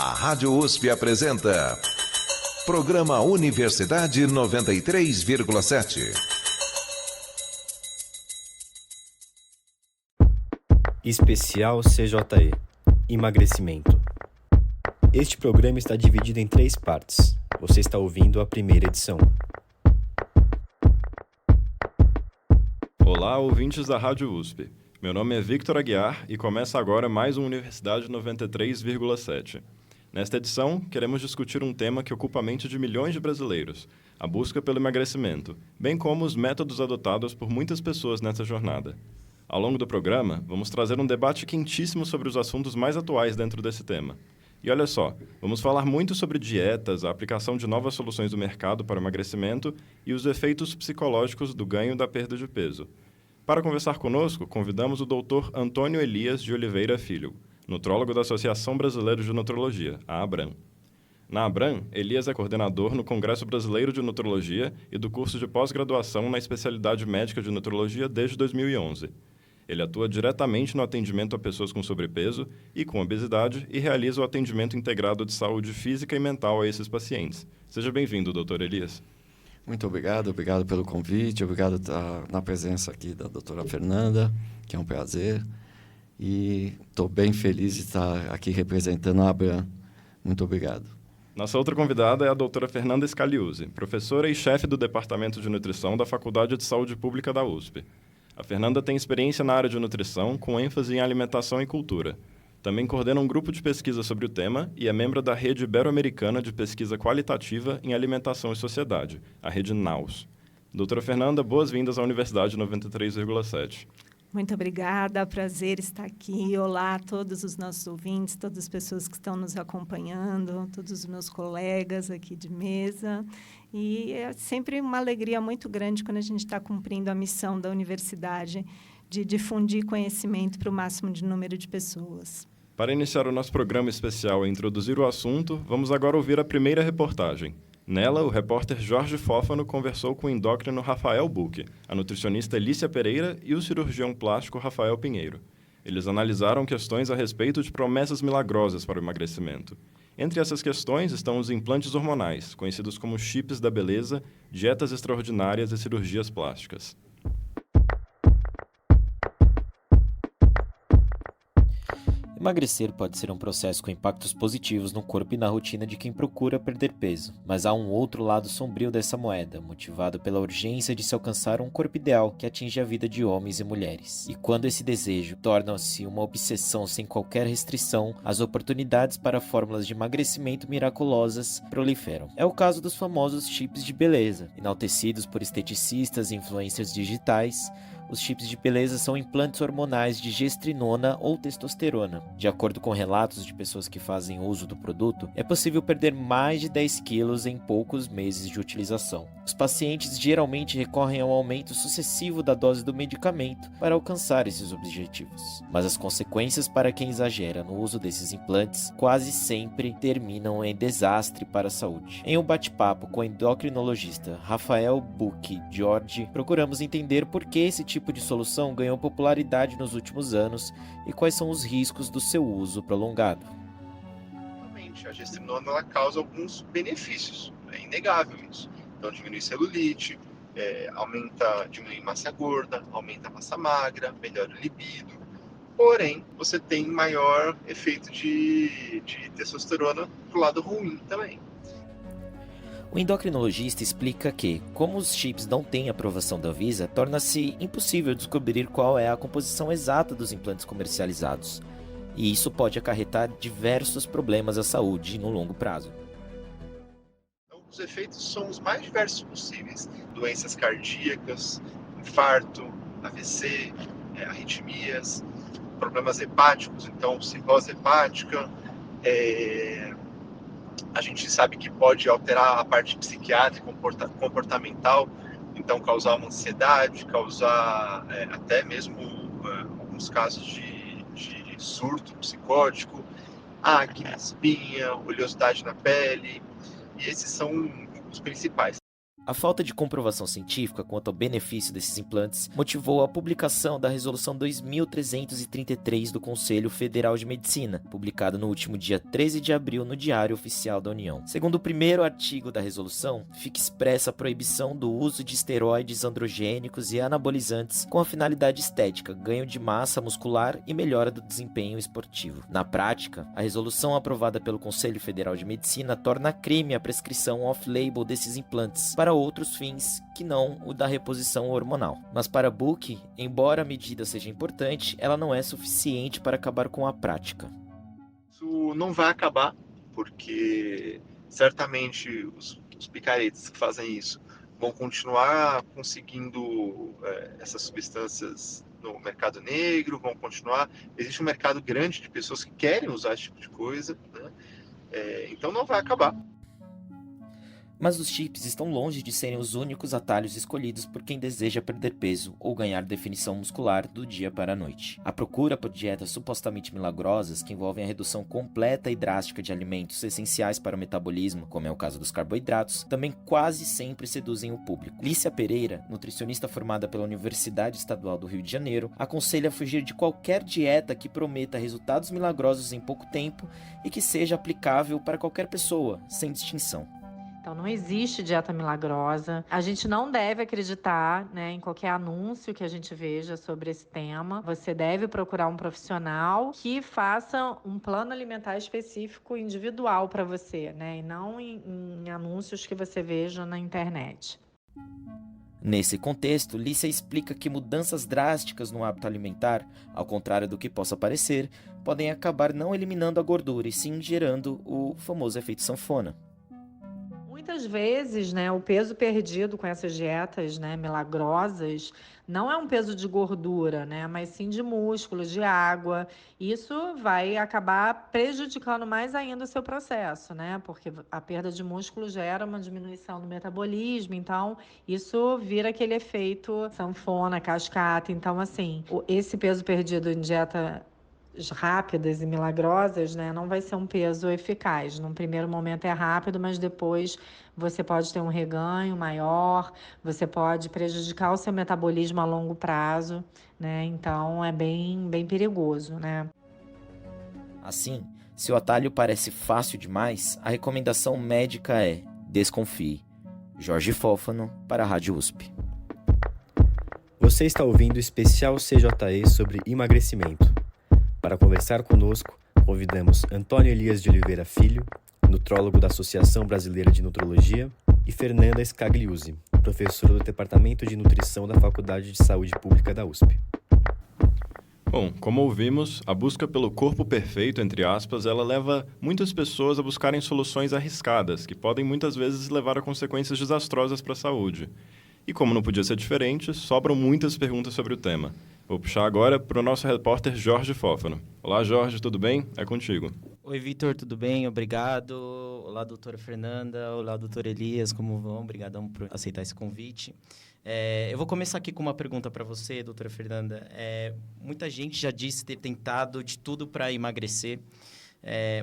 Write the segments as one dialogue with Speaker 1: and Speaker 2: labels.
Speaker 1: A Rádio USP apresenta Programa Universidade 93,7.
Speaker 2: Especial CJE – Emagrecimento. Este programa está dividido em 3 partes. Você está ouvindo a primeira edição.
Speaker 3: Olá, ouvintes da Rádio USP. Meu nome é Victor Aguiar e começa agora mais um Universidade 93,7. Nesta edição, queremos discutir um tema que ocupa a mente de milhões de brasileiros, a busca pelo emagrecimento, bem como os métodos adotados por muitas pessoas nessa jornada. Ao longo do programa, vamos trazer um debate quentíssimo sobre os assuntos mais atuais dentro desse tema. E olha só, vamos falar muito sobre dietas, a aplicação de novas soluções do mercado para o emagrecimento e os efeitos psicológicos do ganho e da perda de peso. Para conversar conosco, convidamos o Dr. Antônio Elias de Oliveira Filho, nutrólogo da Associação Brasileira de Nutrologia, a ABRAN. Na ABRAN, Elias é coordenador no Congresso Brasileiro de Nutrologia e do curso de pós-graduação na especialidade médica de nutrologia desde 2011. Ele atua diretamente no atendimento a pessoas com sobrepeso e com obesidade e realiza o atendimento integrado de saúde física e mental a esses pacientes. Seja bem-vindo, Dr. Elias.
Speaker 4: Muito obrigado pelo convite, obrigado por estar na presença aqui da doutora Fernanda, que é um prazer. E estou bem feliz de estar aqui representando a ABRAN. Muito obrigado.
Speaker 3: Nossa outra convidada é a doutora Fernanda Scaliuzzi, professora e chefe do Departamento de Nutrição da Faculdade de Saúde Pública da USP. A Fernanda tem experiência na área de nutrição, com ênfase em alimentação e cultura. Também coordena um grupo de pesquisa sobre o tema e é membro da Rede Ibero-Americana de Pesquisa Qualitativa em Alimentação e Sociedade, a Rede NAUS. Doutora Fernanda, boas-vindas à Universidade 93,7.
Speaker 5: Muito obrigada, prazer estar aqui. Olá a todos os nossos ouvintes, todas as pessoas que estão nos acompanhando, todos os meus colegas aqui de mesa. E é sempre uma alegria muito grande quando a gente está cumprindo a missão da universidade de difundir conhecimento para o máximo de número de pessoas.
Speaker 3: Para iniciar o nosso programa especial e introduzir o assunto, vamos agora ouvir a primeira reportagem. Nela, o repórter Jorge Fófano conversou com o endócrino Rafael Bucchi, a nutricionista Elícia Pereira e o cirurgião plástico Rafael Pinheiro. Eles analisaram questões a respeito de promessas milagrosas para o emagrecimento. Entre essas questões estão os implantes hormonais, conhecidos como chips da beleza, dietas extraordinárias e cirurgias plásticas.
Speaker 2: Emagrecer pode ser um processo com impactos positivos no corpo e na rotina de quem procura perder peso, mas há um outro lado sombrio dessa moeda, motivado pela urgência de se alcançar um corpo ideal que atinge a vida de homens e mulheres. E quando esse desejo torna-se uma obsessão sem qualquer restrição, as oportunidades para fórmulas de emagrecimento miraculosas proliferam. É o caso dos famosos chips de beleza, enaltecidos por esteticistas e influencers digitais. Os chips de beleza são implantes hormonais de gestrinona ou testosterona. De acordo com relatos de pessoas que fazem uso do produto, é possível perder mais de 10 quilos em poucos meses de utilização. Os pacientes geralmente recorrem ao aumento sucessivo da dose do medicamento para alcançar esses objetivos. Mas as consequências para quem exagera no uso desses implantes quase sempre terminam em desastre para a saúde. Em um bate-papo com o endocrinologista Rafael Bucchi Jorge, procuramos entender por que esse tipo de solução ganhou popularidade nos últimos anos e quais são os riscos do seu uso prolongado.
Speaker 6: Realmente, a gestrinona ela causa alguns benefícios, é inegável isso. Então, diminui celulite, diminui massa gorda, aumenta a massa magra, melhora o libido. Porém, você tem maior efeito de testosterona pro lado ruim também.
Speaker 2: O endocrinologista explica que, como os chips não têm aprovação da Anvisa, torna-se impossível descobrir qual é a composição exata dos implantes comercializados. E isso pode acarretar diversos problemas à saúde no longo prazo.
Speaker 6: Os efeitos são os mais diversos possíveis. Doenças cardíacas, infarto, AVC, arritmias, problemas hepáticos, então cirrose hepática. A gente sabe que pode alterar a parte psiquiátrica, comportamental, então causar uma ansiedade, causar até mesmo alguns casos de surto psicótico, acne, espinha, oleosidade na pele, e esses são os principais.
Speaker 2: A falta de comprovação científica quanto ao benefício desses implantes motivou a publicação da Resolução 2333 do Conselho Federal de Medicina, publicada no último dia 13 de abril no Diário Oficial da União. Segundo o primeiro artigo da resolução, fica expressa a proibição do uso de esteroides androgênicos e anabolizantes com a finalidade estética, ganho de massa muscular e melhora do desempenho esportivo. Na prática, a resolução aprovada pelo Conselho Federal de Medicina torna crime a prescrição off-label desses implantes para outros fins que não o da reposição hormonal. Mas para Buch, embora a medida seja importante, ela não é suficiente para acabar com a prática.
Speaker 6: Isso não vai acabar, porque certamente os picaretes que fazem isso vão continuar conseguindo essas substâncias no mercado negro, vão continuar. Existe um mercado grande de pessoas que querem usar esse tipo de coisa, né? Então não vai acabar.
Speaker 2: Mas os chips estão longe de serem os únicos atalhos escolhidos por quem deseja perder peso ou ganhar definição muscular do dia para a noite. A procura por dietas supostamente milagrosas que envolvem a redução completa e drástica de alimentos essenciais para o metabolismo, como é o caso dos carboidratos, também quase sempre seduzem o público. Lícia Pereira, nutricionista formada pela Universidade Estadual do Rio de Janeiro, aconselha fugir de qualquer dieta que prometa resultados milagrosos em pouco tempo e que seja aplicável para qualquer pessoa, sem distinção.
Speaker 7: Então, não existe dieta milagrosa. A gente não deve acreditar, né, em qualquer anúncio que a gente veja sobre esse tema. Você deve procurar um profissional que faça um plano alimentar específico, individual para você, né, e não em anúncios que você veja na internet.
Speaker 2: Nesse contexto, Lícia explica que mudanças drásticas no hábito alimentar, ao contrário do que possa parecer, podem acabar não eliminando a gordura e sim gerando o famoso efeito sanfona.
Speaker 7: Muitas vezes, né, o peso perdido com essas dietas, né, milagrosas não é um peso de gordura, né, mas sim de músculo, de água. Isso vai acabar prejudicando mais ainda o seu processo, né, porque a perda de músculo gera uma diminuição do metabolismo, então isso vira aquele efeito sanfona, cascata. Então, assim, esse peso perdido em dieta rápidas e milagrosas, né, não vai ser um peso eficaz. Num primeiro momento é rápido, mas depois você pode ter um reganho maior, você pode prejudicar o seu metabolismo a longo prazo, né? Então é bem perigoso, né?
Speaker 2: Assim, se o atalho parece fácil demais, a recomendação médica é: desconfie. Jorge Fófano, para a Rádio USP.
Speaker 8: Você está ouvindo o especial CJE sobre emagrecimento. Para conversar conosco, convidamos Antônio Elias de Oliveira Filho, nutrólogo da Associação Brasileira de Nutrologia, e Fernanda Scagliuzzi, professora do Departamento de Nutrição da Faculdade de Saúde Pública da USP.
Speaker 3: Bom, como ouvimos, a busca pelo corpo perfeito, entre aspas, ela leva muitas pessoas a buscarem soluções arriscadas, que podem muitas vezes levar a consequências desastrosas para a saúde. E como não podia ser diferente, sobram muitas perguntas sobre o tema. Vou puxar agora para o nosso repórter Jorge Fófano. Olá, Jorge, tudo bem? É contigo.
Speaker 9: Oi, Vitor, tudo bem? Obrigado. Olá, doutora Fernanda. Olá, doutor Elias, como vão? Obrigadão por aceitar esse convite. Eu vou começar aqui com uma pergunta para você, doutora Fernanda. Muita gente já disse ter tentado de tudo para emagrecer,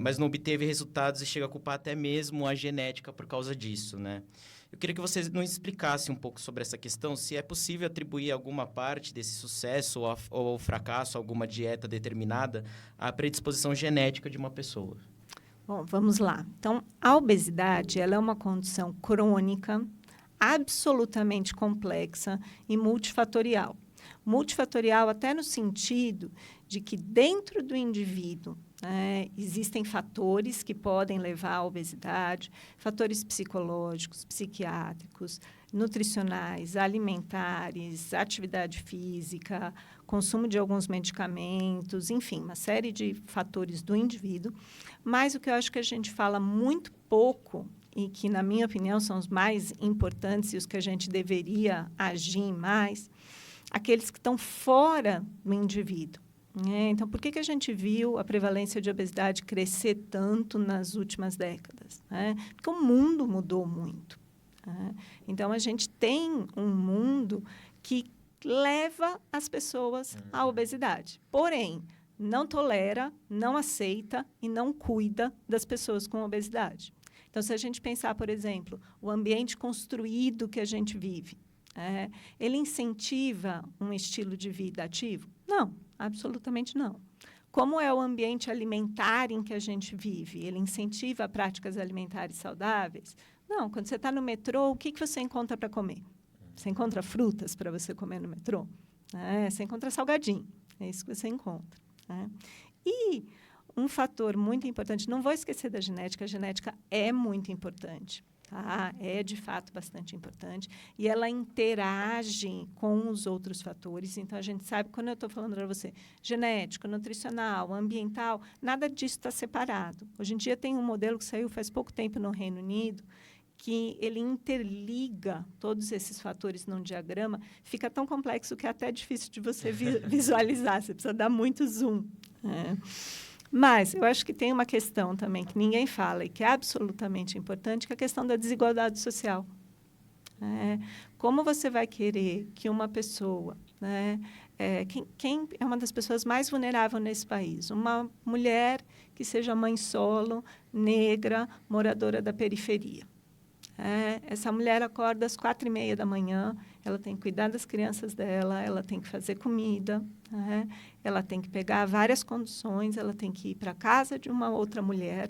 Speaker 9: mas não obteve resultados e chega a culpar até mesmo a genética por causa disso, né? Eu queria que você nos explicasse um pouco sobre essa questão, se é possível atribuir alguma parte desse sucesso ou fracasso, alguma dieta determinada, à predisposição genética de uma pessoa.
Speaker 5: Bom, vamos lá. Então, a obesidade, ela é uma condição crônica, absolutamente complexa e multifatorial. Multifatorial até no sentido de que dentro do indivíduo existem fatores que podem levar à obesidade, fatores psicológicos, psiquiátricos, nutricionais, alimentares, atividade física, consumo de alguns medicamentos, enfim, uma série de fatores do indivíduo. Mas o que eu acho que a gente fala muito pouco e que, na minha opinião, são os mais importantes e os que a gente deveria agir mais, aqueles que estão fora do indivíduo. Então, por que a gente viu a prevalência de obesidade crescer tanto nas últimas décadas? Porque o mundo mudou muito. Então, a gente tem um mundo que leva as pessoas à obesidade. Porém, não tolera, não aceita e não cuida das pessoas com obesidade. Então, Então, se a gente pensar, por exemplo, o ambiente construído que a gente vive, ele incentiva um estilo de vida ativo? Não, absolutamente não. Como é o ambiente alimentar em que a gente vive? Ele incentiva práticas alimentares saudáveis? Não, quando você está no metrô, o que você encontra para comer? Você encontra frutas para você comer no metrô? Você encontra salgadinho, é isso que você encontra. E um fator muito importante, não vou esquecer da genética, a genética é muito importante. Tá? É, de fato, bastante importante. E ela interage com os outros fatores. Então, a gente sabe, quando eu estou falando para você, genético, nutricional, ambiental, nada disso está separado. Hoje em dia, tem um modelo que saiu faz pouco tempo no Reino Unido, que ele interliga todos esses fatores num diagrama. Fica tão complexo que é até difícil de você visualizar. Você precisa dar muito zoom. Mas eu acho que tem uma questão também que ninguém fala e que é absolutamente importante, que é a questão da desigualdade social. Como você vai querer que uma pessoa, quem é uma das pessoas mais vulneráveis nesse país? Uma mulher que seja mãe solo, negra, moradora da periferia. Essa mulher acorda às 4h30 da manhã, ela tem que cuidar das crianças dela, ela tem que fazer comida, ela tem que pegar várias conduções, ela tem que ir para a casa de uma outra mulher,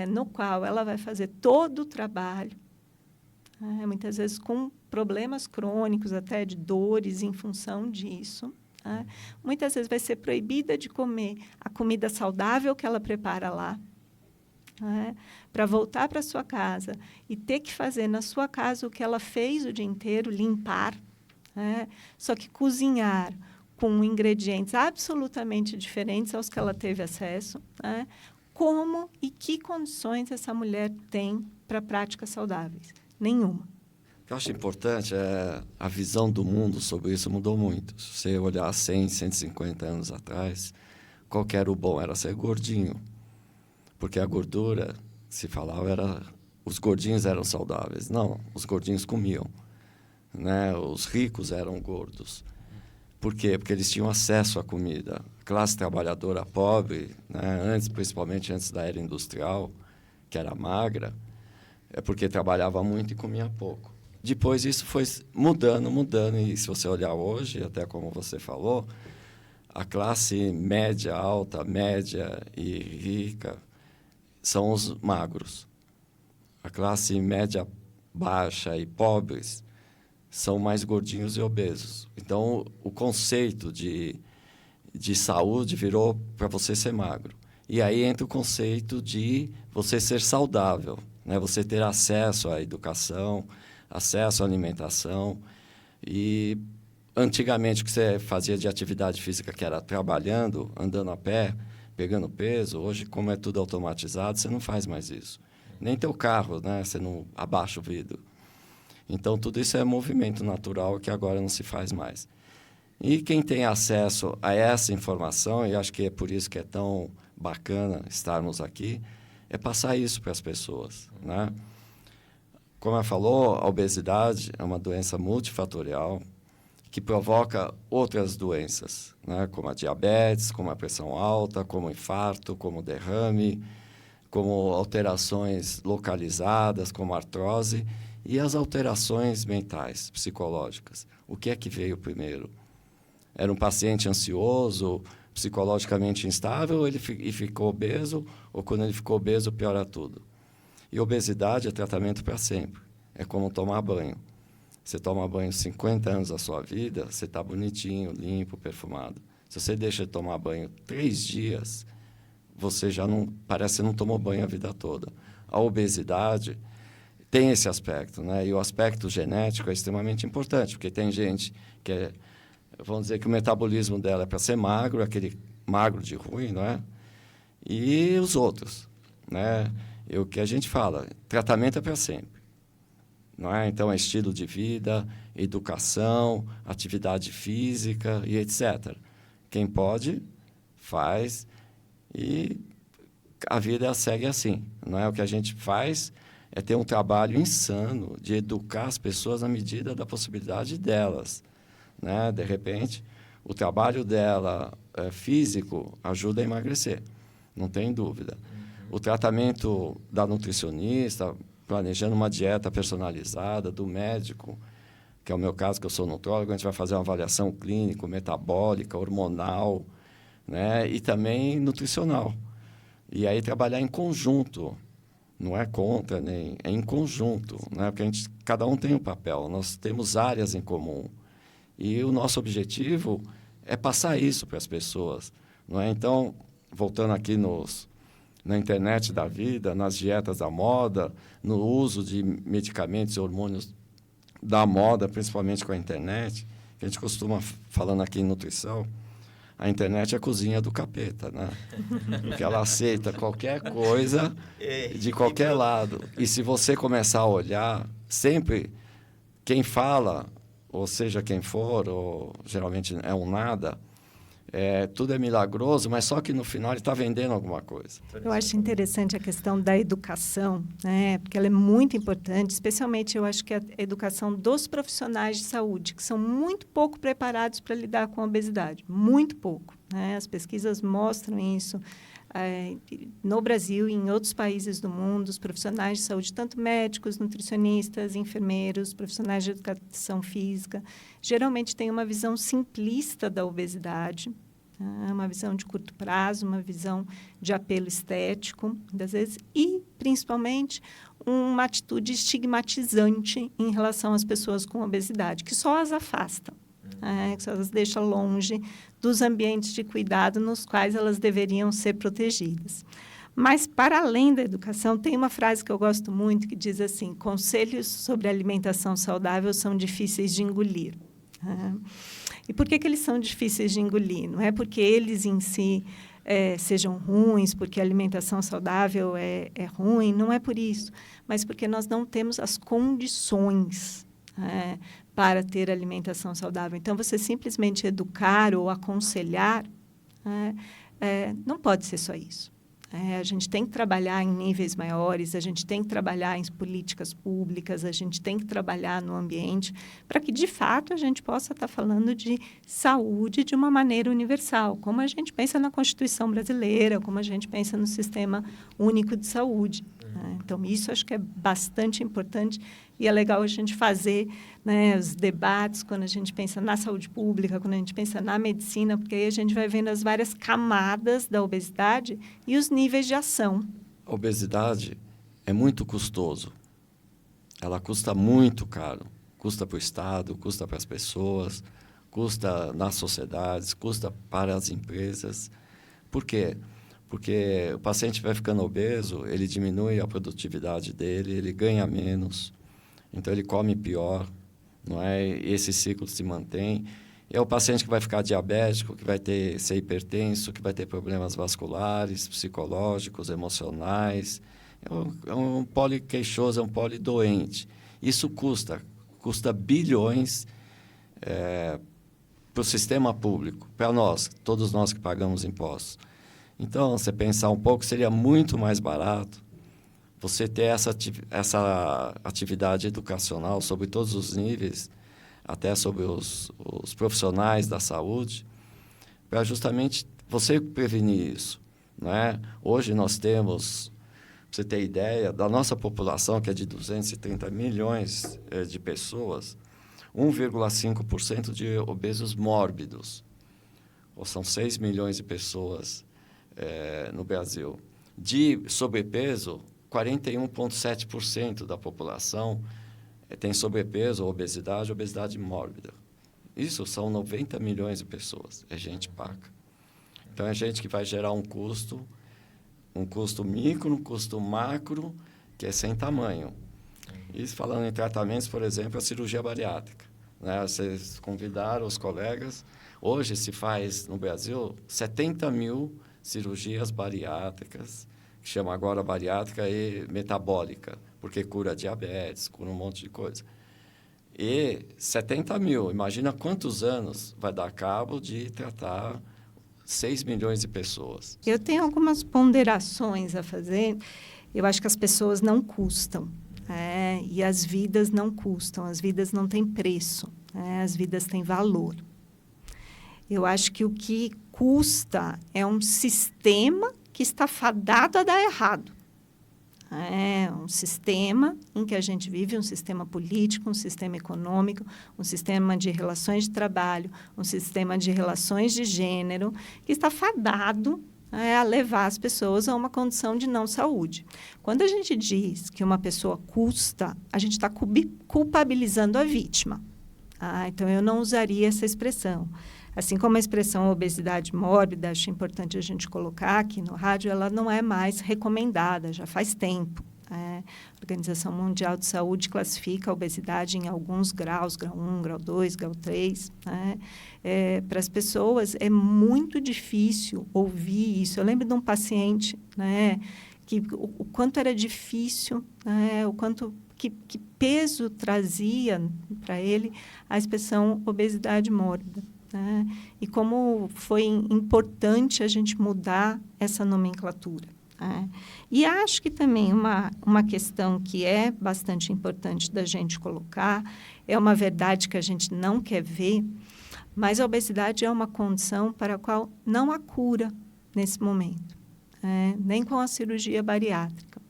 Speaker 5: no qual ela vai fazer todo o trabalho, muitas vezes com problemas crônicos, até de dores em função disso. Muitas vezes vai ser proibida de comer a comida saudável que ela prepara lá, para voltar para sua casa e ter que fazer na sua casa o que ela fez o dia inteiro, limpar, só que cozinhar com ingredientes absolutamente diferentes aos que ela teve acesso. Como e que condições essa mulher tem para práticas saudáveis? Nenhuma.
Speaker 4: O que eu acho importante é a visão do mundo sobre isso mudou muito. Se você olhar 100, 150 anos atrás, qual que era o bom? Era ser gordinho. Porque a gordura, se falava, os gordinhos eram saudáveis. Não, os gordinhos comiam. Os ricos eram gordos. Por quê? Porque eles tinham acesso à comida. A classe trabalhadora pobre, principalmente antes da era industrial, que era magra, é porque trabalhava muito e comia pouco. Depois isso foi mudando, e se você olhar hoje, até como você falou, a classe média, alta, média e rica são os magros. A classe média baixa e pobres são mais gordinhos e obesos. Então, o conceito de saúde virou para você ser magro. E aí entra o conceito de você ser saudável, você ter acesso à educação, acesso à alimentação. E, antigamente, o que você fazia de atividade física, que era trabalhando, andando a pé, pegando peso, hoje, como é tudo automatizado, você não faz mais isso. Nem teu carro, você não abaixa o vidro. Então, tudo isso é movimento natural que agora não se faz mais. E quem tem acesso a essa informação, e acho que é por isso que é tão bacana estarmos aqui, é passar isso para as pessoas. Como ela falou, a obesidade é uma doença multifatorial que provoca outras doenças, como a diabetes, como a pressão alta, como infarto, como derrame, como alterações localizadas, como artrose, e as alterações mentais, psicológicas. O que é que veio primeiro? Era um paciente ansioso, psicologicamente instável, e ficou obeso, ou quando ele ficou obeso, piora tudo? E obesidade é tratamento para sempre. É como tomar banho. Você toma banho 50 anos da sua vida, você está bonitinho, limpo, perfumado. Se você deixa de tomar banho 3 dias, você já não... Parece que não tomou banho a vida toda. A obesidade tem esse aspecto, E o aspecto genético é extremamente importante, porque tem gente que vamos dizer que o metabolismo dela é para ser magro, aquele magro de ruim, E os outros, E o que a gente fala, tratamento é para sempre. Então, é estilo de vida, educação, atividade física e etc. Quem pode, faz, e a vida segue assim. O que a gente faz é ter um trabalho insano de educar as pessoas à medida da possibilidade delas. De repente, o trabalho dela físico ajuda a emagrecer, não tem dúvida. o tratamento da nutricionista, planejando uma dieta personalizada, do médico, que é o meu caso, que eu sou nutrólogo, a gente vai fazer uma avaliação clínica, metabólica, hormonal, né? E também nutricional. E aí trabalhar em conjunto, não é contra, nem é em conjunto, né? Porque cada um tem um papel, nós temos áreas em comum. E o nosso objetivo é passar isso para as pessoas, não é? Então, voltando aqui na internet da vida, nas dietas da moda, no uso de medicamentos e hormônios da moda, principalmente com a internet, que a gente costuma, falando aqui em nutrição, a internet é a cozinha do capeta, né? Porque ela aceita qualquer coisa de qualquer lado. E se você começar a olhar, sempre quem fala, ou seja quem for, ou geralmente é um nada, tudo é milagroso, mas só que no final ele está vendendo alguma coisa.
Speaker 5: Eu acho interessante a questão da educação, né? Porque ela é muito importante, especialmente eu acho que a educação dos profissionais de saúde, que são muito pouco preparados para lidar com a obesidade, muito pouco, né? As pesquisas mostram isso. No Brasil e em outros países do mundo, os profissionais de saúde, tanto médicos, nutricionistas, enfermeiros, profissionais de educação física, geralmente têm uma visão simplista da obesidade, uma visão de curto prazo, uma visão de apelo estético, muitas vezes, e, principalmente, uma atitude estigmatizante em relação às pessoas com obesidade, que só as afasta, que só as deixa longe dos ambientes de cuidado nos quais elas deveriam ser protegidas. Mas, para além da educação, tem uma frase que eu gosto muito, que diz assim: conselhos sobre alimentação saudável são difíceis de engolir. E por que eles são difíceis de engolir? Não é porque eles em si sejam ruins, porque a alimentação saudável é ruim, não é por isso, mas porque nós não temos as condições para ter alimentação saudável. Então, você simplesmente educar ou aconselhar, não pode ser só isso. A gente tem que trabalhar em níveis maiores, a gente tem que trabalhar em políticas públicas, a gente tem que trabalhar no ambiente para que, de fato, a gente possa estar falando de saúde de uma maneira universal, como a gente pensa na Constituição brasileira, como a gente pensa no Sistema Único de Saúde. Então, isso acho que é bastante importante e é legal a gente fazer, né, os debates quando a gente pensa na saúde pública, quando a gente pensa na medicina, porque aí a gente vai vendo as várias camadas da obesidade e os níveis de ação.
Speaker 4: A obesidade é muito custoso. Ela custa muito caro. Custa para o Estado, custa para as pessoas, custa nas sociedades, custa para as empresas. Por quê? Porque o paciente vai ficando obeso, ele diminui a produtividade dele, ele ganha menos, então ele come pior, não é? E esse ciclo se mantém. É o paciente que vai ficar diabético, que vai ser hipertenso, que vai ter problemas vasculares, psicológicos, emocionais. É um poliqueixoso, é um polidoente. Isso custa bilhões para o sistema público, para nós, todos nós que pagamos impostos. Então, você pensar um pouco, seria muito mais barato você ter essa atividade educacional sobre todos os níveis, até sobre os profissionais da saúde, para justamente você prevenir isso, não é? Hoje nós temos, para você ter ideia, da nossa população, que é de 230 milhões de pessoas, 1,5% de obesos mórbidos, ou são 6 milhões de pessoas no Brasil. De sobrepeso, 41,7% da população tem sobrepeso ou obesidade mórbida. Isso são 90 milhões de pessoas, é gente paca. Então, é gente que vai gerar um custo micro, um custo macro, que é sem tamanho. Isso falando em tratamentos, por exemplo, a cirurgia bariátrica, né? Vocês convidaram os colegas. Hoje se faz, no Brasil, 70 mil cirurgias bariátricas, que chama agora bariátrica e metabólica, porque cura diabetes, cura um monte de coisa. E 70 mil, imagina quantos anos vai dar cabo de tratar 6 milhões de pessoas.
Speaker 5: Eu tenho algumas ponderações a fazer. Eu acho que as pessoas não custam, e as vidas não custam, as vidas não têm preço, as vidas têm valor. Eu acho que o que custa é um sistema que está fadado a dar errado. É um sistema em que a gente vive, um sistema político, um sistema econômico, um sistema de relações de trabalho, um sistema de relações de gênero, que está fadado a levar as pessoas a uma condição de não saúde. Quando a gente diz que uma pessoa custa, a gente está culpabilizando a vítima. Então, eu não usaria essa expressão. Assim como a expressão obesidade mórbida, acho importante a gente colocar aqui no rádio, ela não é mais recomendada, já faz tempo. A Organização Mundial de Saúde classifica a obesidade em alguns graus, grau 1, grau 2, grau 3. Para as pessoas é muito difícil ouvir isso. Eu lembro de um paciente, que o quanto era difícil, o quanto que peso trazia para ele a expressão obesidade mórbida. E como foi importante a gente mudar essa nomenclatura. E acho que também uma questão que é bastante importante da gente colocar, é uma verdade que a gente não quer ver, mas a obesidade é uma condição para a qual não há cura nesse momento, nem com a cirurgia bariátrica.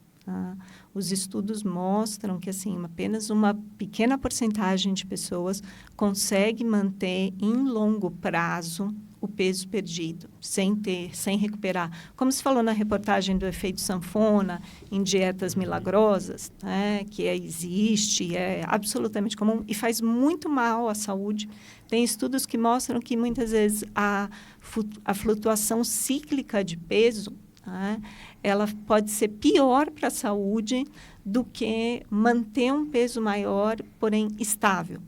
Speaker 5: Os estudos mostram que apenas uma pequena porcentagem de pessoas consegue manter em longo prazo o peso perdido, sem recuperar. Como se falou na reportagem do efeito sanfona, em dietas milagrosas, que existe, é absolutamente comum e faz muito mal à saúde. Tem estudos que mostram que, muitas vezes, a flutuação cíclica de peso, ela pode ser pior para a saúde do que manter um peso maior, porém estável.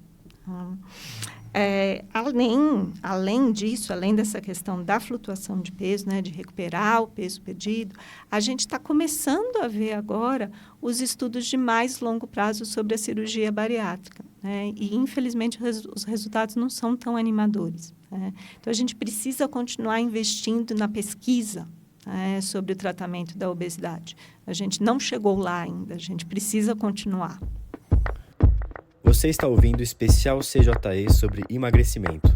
Speaker 5: Além disso, além dessa questão da flutuação de peso, de recuperar o peso perdido, a gente está começando a ver agora os estudos de mais longo prazo sobre a cirurgia bariátrica. E, infelizmente, os resultados não são tão animadores. Então, a gente precisa continuar investindo na pesquisa sobre o tratamento da obesidade. A gente não chegou lá ainda, a gente precisa continuar.
Speaker 8: Você está ouvindo o especial CJE sobre emagrecimento.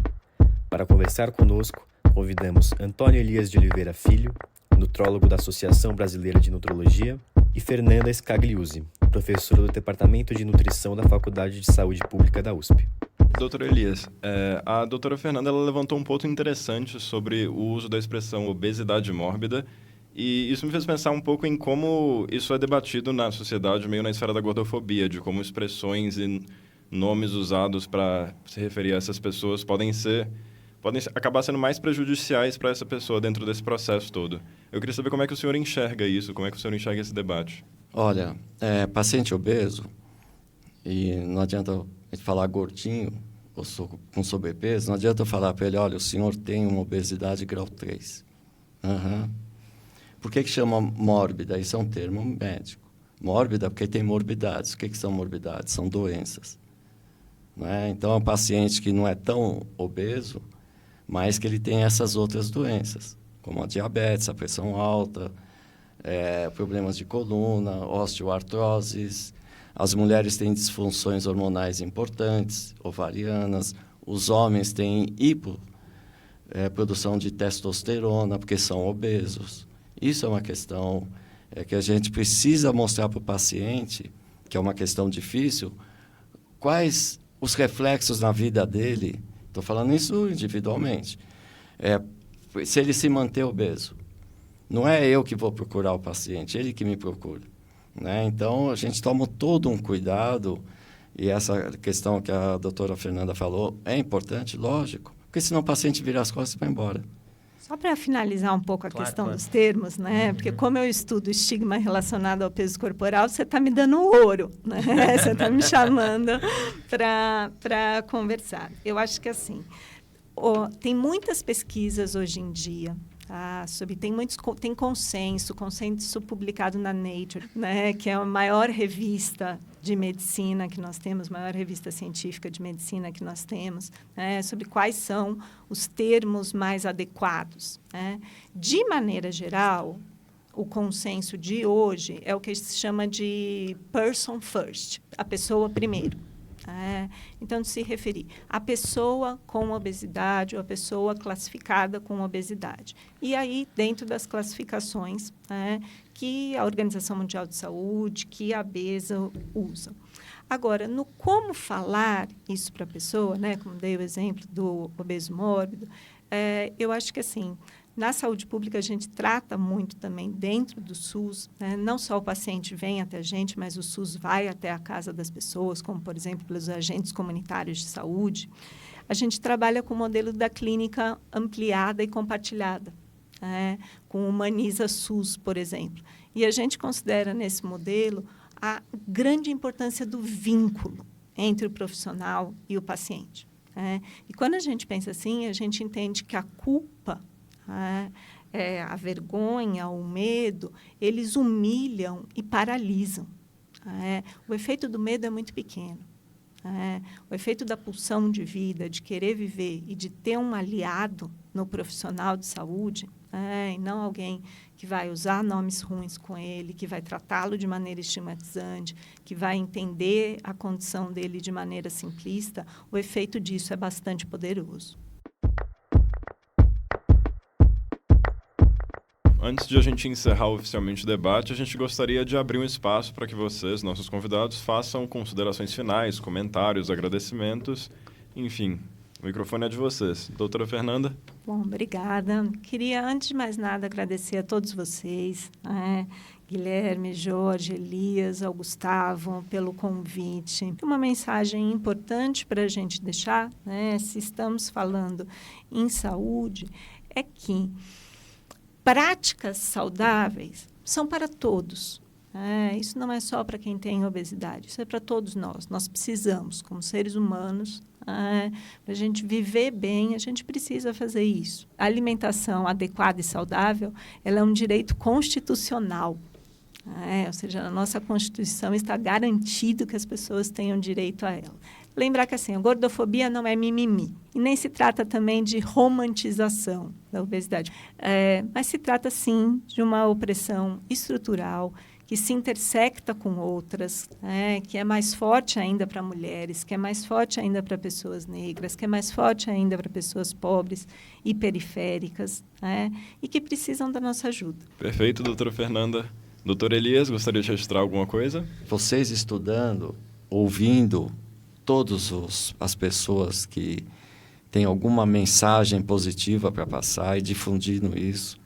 Speaker 8: Para conversar conosco, convidamos Antônio Elias de Oliveira Filho, nutrólogo da Associação Brasileira de Nutrologia, e Fernanda Scagliuzzi, professora do Departamento de Nutrição da Faculdade de Saúde Pública da USP.
Speaker 3: Doutor Elias, a doutora Fernanda ela levantou um ponto interessante sobre o uso da expressão obesidade mórbida, e isso me fez pensar um pouco em como isso é debatido na sociedade, meio na esfera da gordofobia, de como expressões e nomes usados para se referir a essas pessoas podem acabar sendo mais prejudiciais para essa pessoa dentro desse processo todo. Eu queria saber como é que o senhor enxerga isso, como é que o senhor enxerga esse debate.
Speaker 4: Olha, paciente obeso, e não adianta a gente falar gordinho ou com sobrepeso, não adianta eu falar para ele, olha, o senhor tem uma obesidade grau 3. Por que chama mórbida? Isso é um termo médico. Mórbida porque tem morbidades. O que são morbidades? São doenças. Então, é um paciente que não é tão obeso, mas que ele tem essas outras doenças, como a diabetes, a pressão alta, problemas de coluna, osteoartroses. As mulheres têm disfunções hormonais importantes, ovarianas. Os homens têm produção de testosterona, porque são obesos. Isso é uma questão que a gente precisa mostrar para o paciente, que é uma questão difícil, quais os reflexos na vida dele. Estou falando isso individualmente. Se ele se manter obeso. Não é eu que vou procurar o paciente, ele que me procura. Então, a gente toma todo um cuidado, e essa questão que a doutora Fernanda falou é importante, lógico, porque senão o paciente vira as costas e vai embora.
Speaker 5: Só para finalizar um pouco a questão dos termos, porque como eu estudo estigma relacionado ao peso corporal, você está me dando ouro, Você está me chamando para conversar. Eu acho que tem muitas pesquisas hoje em dia, tem consenso publicado na Nature, que é a maior revista de medicina que nós temos, maior revista científica de medicina que nós temos, sobre quais são os termos mais adequados. De maneira geral, o consenso de hoje é o que se chama de person first, a pessoa primeiro. Então, de se referir à pessoa com obesidade ou à pessoa classificada com obesidade. E aí, dentro das classificações que a Organização Mundial de Saúde, que a ABESA usa. Agora, no como falar isso para a pessoa, como dei o exemplo do obeso mórbido, eu acho que, assim, na saúde pública, a gente trata muito também dentro do SUS, não só o paciente vem até a gente, mas o SUS vai até a casa das pessoas, como, por exemplo, pelos agentes comunitários de saúde. A gente trabalha com o modelo da clínica ampliada e compartilhada, com o Humaniza SUS, por exemplo. E a gente considera nesse modelo a grande importância do vínculo entre o profissional e o paciente. E quando a gente pensa assim, a gente entende que a culpa, a vergonha, o medo, eles humilham e paralisam. O efeito do medo é muito pequeno. O efeito da pulsão de vida, de querer viver e de ter um aliado no profissional de saúde, e não alguém que vai usar nomes ruins com ele, que vai tratá-lo de maneira estigmatizante, que vai entender a condição dele de maneira simplista, o efeito disso é bastante poderoso.
Speaker 3: Antes de a gente encerrar oficialmente o debate, a gente gostaria de abrir um espaço para que vocês, nossos convidados, façam considerações finais, comentários, agradecimentos, enfim. O microfone é de vocês. Doutora Fernanda?
Speaker 5: Bom, obrigada. Queria, antes de mais nada, agradecer a todos vocês, Guilherme, Jorge, Elias, ao Gustavo, pelo convite. Uma mensagem importante para a gente deixar, se estamos falando em saúde, é que práticas saudáveis são para todos. Isso não é só para quem tem obesidade, isso é para todos nós. Nós precisamos, como seres humanos, para a gente viver bem, a gente precisa fazer isso. A alimentação adequada e saudável, ela é um direito constitucional. Ou seja, na nossa Constituição está garantido que as pessoas tenham direito a ela. Lembrar que assim, a gordofobia não é mimimi. E nem se trata também de romantização da obesidade. Mas se trata, sim, de uma opressão estrutural que se intersecta com outras, que é mais forte ainda para mulheres, que é mais forte ainda para pessoas negras, que é mais forte ainda para pessoas pobres e periféricas, e que precisam da nossa ajuda.
Speaker 3: Perfeito, doutora Fernanda. Doutor Elias, gostaria de registrar alguma coisa?
Speaker 4: Vocês estudando, ouvindo todas as pessoas que têm alguma mensagem positiva para passar e difundindo isso,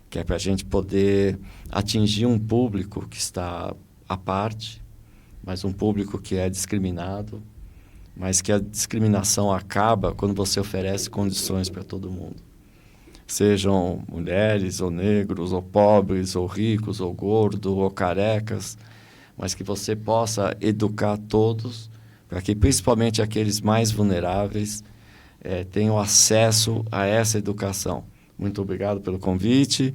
Speaker 4: que é para a gente poder atingir um público que está à parte, mas um público que é discriminado, mas que a discriminação acaba quando você oferece condições para todo mundo. Sejam mulheres, ou negros, ou pobres, ou ricos, ou gordos, ou carecas, mas que você possa educar todos, para que principalmente aqueles mais vulneráveis tenham acesso a essa educação. Muito obrigado pelo convite.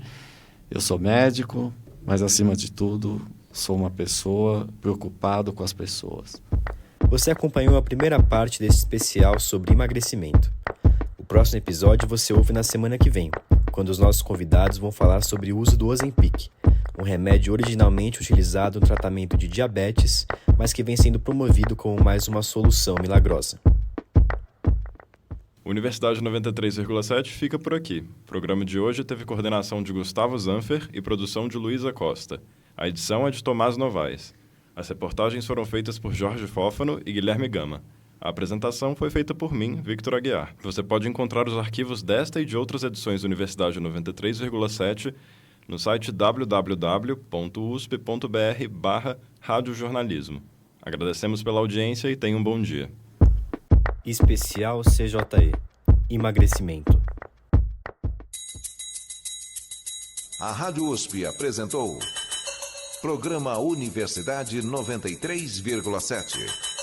Speaker 4: Eu sou médico, mas, acima de tudo, sou uma pessoa preocupada com as pessoas.
Speaker 8: Você acompanhou a primeira parte desse especial sobre emagrecimento. O próximo episódio você ouve na semana que vem, quando os nossos convidados vão falar sobre o uso do Ozempic, um remédio originalmente utilizado no tratamento de diabetes, mas que vem sendo promovido como mais uma solução milagrosa.
Speaker 3: Universidade 93,7 fica por aqui. O programa de hoje teve coordenação de Gustavo Zanfer e produção de Luísa Costa. A edição é de Tomás Novaes. As reportagens foram feitas por Jorge Fófano e Guilherme Gama. A apresentação foi feita por mim, Victor Aguiar. Você pode encontrar os arquivos desta e de outras edições da Universidade 93,7 no site www.usp.br/radiojornalismo. Agradecemos pela audiência e tenha um bom dia.
Speaker 8: Especial CJE. Emagrecimento.
Speaker 1: A Rádio USP apresentou Programa Universidade 93,7.